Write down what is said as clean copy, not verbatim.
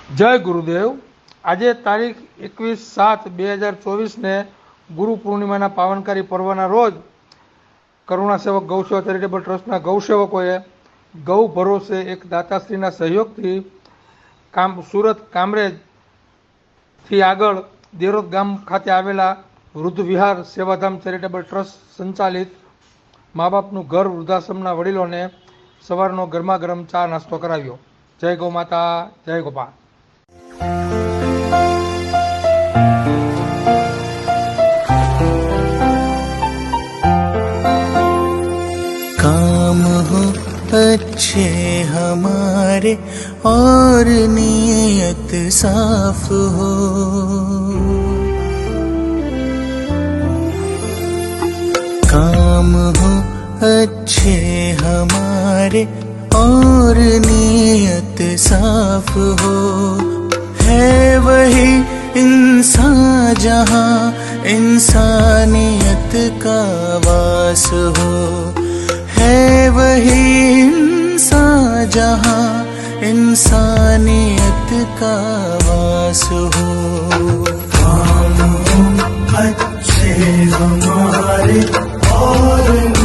जय गुरुदेव। आज तारीख 21/7/2024 ने गुरु पूर्णिमा पावनकारी पर्वना रोज करुणा सेवक गौसेवा चेरिटेबल ट्रस्टना गौसेवकोए गौ भरोसे एक दाताश्रीना सहयोगथी सूरत कामरेज थी आगळ देरोद गाम खाते आवेला वृद्ध विहार सेवाधाम चेरिटेबल ट्रस्ट संचालित माँ बापनु घर वृद्धाश्रमना वडीलोने सवारनो गरमा गरम चा नास्तो कराव्यो। जय गौ माता, जय गोपाल। काम हो अच्छे हमारे और नीयत साफ हो, काम हो अच्छे हमारे और नीयत साफ हो, है वही इंसान जहाँ इंसानियत का वास हो, है वही इंसान जहाँ इंसानियत का वास हो। काम अच्छे हमारे और